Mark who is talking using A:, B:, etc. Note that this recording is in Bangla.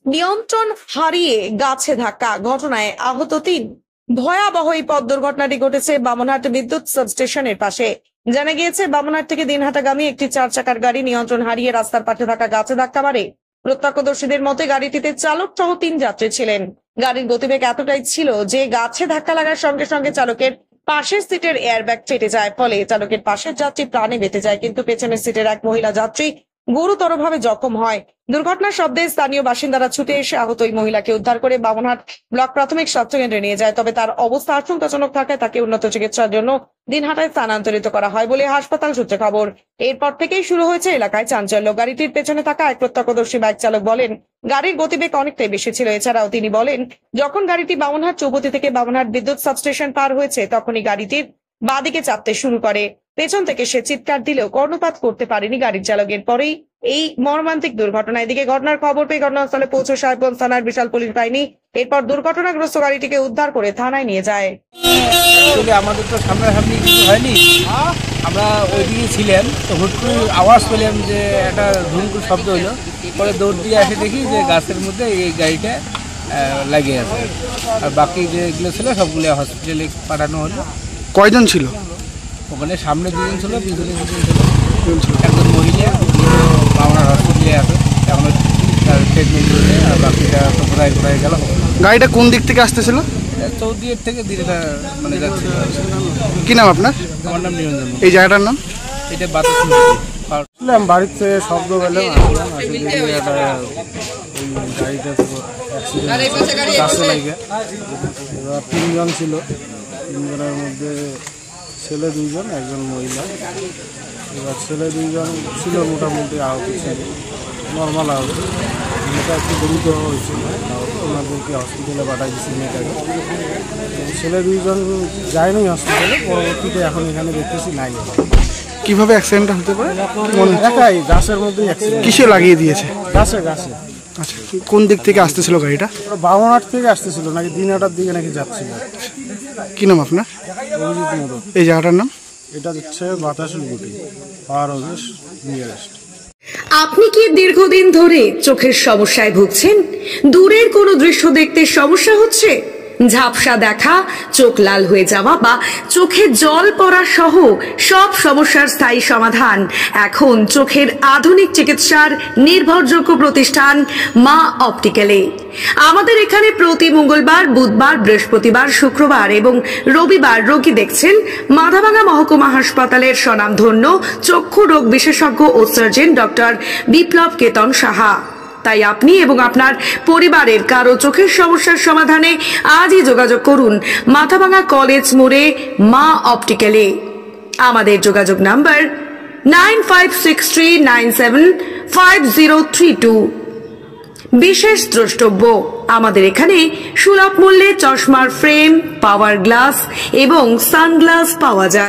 A: নিয়ন্ত্রণ হারিয়ে গাছে ধাক্কা, ঘটনায় আহত ৩। ভয়াবহ এই পথ দুর্ঘটনাটি ঘটেছে বামনহাট বিদ্যুৎ সাবস্টেশনের পাশে। জানা গিয়েছে, বামনহাট থেকে দিনহাটাগামী একটি ৪ চাকার গাড়ি নিয়ন্ত্রণ হারিয়ে রাস্তার পাশে থাকা গাছে ধাক্কা মারে। প্রত্যক্ষদর্শীদের মতে গাড়িটিতে চালক সহ ৩ যাত্রী ছিলেন। গাড়ির গতিবেগ এতটাই ছিল যে গাছে ধাক্কা লাগার সঙ্গে সঙ্গে চালকের পাশের সিটের এয়ারব্যাগ ফেটে যায়, ফলে চালকের পাশের যাত্রী প্রাণে বেঁচে যায়, কিন্তু পেছনের সিটের এক মহিলা যাত্রী গুরুতরভাবে জখম হয়। দুর্ঘটনার শব্দে স্থানীয় বাসিন্দারা ছুটে এসে আহত ওই মহিলাকে উদ্ধার করে বামনহাট ব্লক প্রাথমিক স্বাস্থ্য কেন্দ্রে নিয়ে যায়। তবে তার অবস্থা আশঙ্কাজনক থাকায় তাকে উন্নত চিকিৎসার জন্য দিনহাটায় স্থানান্তরিত করা হয় বলে হাসপাতাল সূত্রে খবর। এরপর থেকেই শুরু হয়েছে এলাকায় চাঞ্চল্য। গাড়িটির পেছনে থাকা এক প্রত্যক্ষদর্শী বাইক চালক বলেন, গাড়ির গতিবেগ অনেকটাই বেশি ছিল। এছাড়াও তিনি বলেন, যখন গাড়িটি বামনহাট চৌপতি থেকে বামনহাট বিদ্যুৎ সাবস্টেশন পার হয়েছে তখনই গাড়িটির বাঁদিকে চাপতে শুরু করে। পেছন থেকে সে চিৎকার দিলেও কর্ণপাত করতে পারেনি গাড়ির চালকের। পরেই এই মর্মান্তিক দুর্ঘটনা। এদিকে ঘটনার খবর পেয়ে ঘটনাস্থলে পৌঁছে সাহেবগঞ্জ থানার বিশাল পুলিশ বাহিনী এরপর দুর্ঘটনাগ্রস্ত গাড়িটিকে উদ্ধার করে থানায় নিয়ে যায়।
B: আমাদের তো সামনাসামনি কিছু হয়নি, আমরা ওইদিকে ছিলাম, তো হুট করে আওয়াজ পেলাম যে একটা ধুমকুর শব্দ হলো। পরে দৌড় দিয়ে এসে দেখি যে গাছের মধ্যে এই গাড়িটা লাগিয়ে আছে, আর বাকি যেগুলো ছিল সবগুলো হসপিটালে পাঠানো হলো।
C: কয়জন ছিল
B: ওখানে? সামনে 2 জন ছিল, পিছনে 2 জন ছিল। একজন মহিলা বামনহাট হসপিটালে আছে, এখন ট্রিটমেন্ট করছে, আর বাকিটা তো কোথায় কোথায় গেল।
C: গাড়িটা কোন দিক থেকে আসতেছিল?
B: চৌদিকের থেকে দিদিটা মানে যাচ্ছিল।
C: কি নাম আপনার?
B: আমার নাম নিরঞ্জন।
C: এই জায়গাটার নাম?
B: এটা বাতাস বাড়িতে শব্দ পেলাম, গাড়িটা গাছে লাগে। এবার 3 জন ছিল, 3 জনের মধ্যে ছেলে 2 জন, একজন মহিলা। এবার ছেলে 2 জন ছিল মোটামুটি আহত ছিল, নর্মাল আহত। মেয়েটা একটু গুরুতর হয়েছে, ওনাদেরকে হসপিটালে পাঠাই দিচ্ছি মেয়েটাকে। ছেলে 2 জন যায়নি হসপিটালে, পরবর্তীতে এখন এখানে দেখতেছি নাই।
C: কিভাবে অ্যাক্সিডেন্টটা হতে পারে?
B: একাই গাছের মধ্যেই অ্যাক্সিডেন্ট।
C: কিসে লাগিয়ে দিয়েছে?
B: গাছে।
C: আচ্ছা, কোন দিক থেকে আসতেছিল গাড়িটা?
B: বামনহাট থেকে আসতেছিল নাকি দিনহাটার দিকে নাকি যাচ্ছিল।
C: কি নাম আপনার?
B: অভিজিৎ মোড়।
C: এই জায়গাটার নাম?
B: এটা হচ্ছে বাতাসের গুটি, পাওয়ার হাউস নিয়ারেস্ট।
A: আপনি কি দীর্ঘদিন ধরে চোখের সমস্যায় ভুগছেন? দূরের কোনো দৃশ্য দেখতে সমস্যা হচ্ছে? ঝাপসা দেখা, চোখ লাল হয়ে যাওয়া বা চোখে জল পড়া সহ সব সমস্যার স্থায়ী সমাধান এখন চোখের আধুনিক চিকিৎসার নির্ভরযোগ্য প্রতিষ্ঠান মা অপটিক্যালে। আমাদের এখানে প্রতি মঙ্গলবার, বুধবার, বৃহস্পতিবার, শুক্রবার এবং রবিবার রোগী দেখছেন মাথাভাঙা মহকুমা হাসপাতালের স্বনামধন্য চক্ষু রোগ বিশেষজ্ঞ ও সার্জন ডক্টর বিপ্লব কেতন সাহা। তাই আপনি এবং আপনার পরিবারের কারো চোখের সমস্যার সমাধানে আজই যোগাযোগ করুন মাথাভাঙা কলেজ মোড়ে মা অপটিক্যালে। আমাদের যোগাযোগ নাম্বার 9563975032। বিশেষ দ্রষ্টব্য, আমাদের এখানে সুলভ মূল্যে চশমার ফ্রেম, পাওয়ার গ্লাস এবং সানগ্লাস পাওয়া যায়।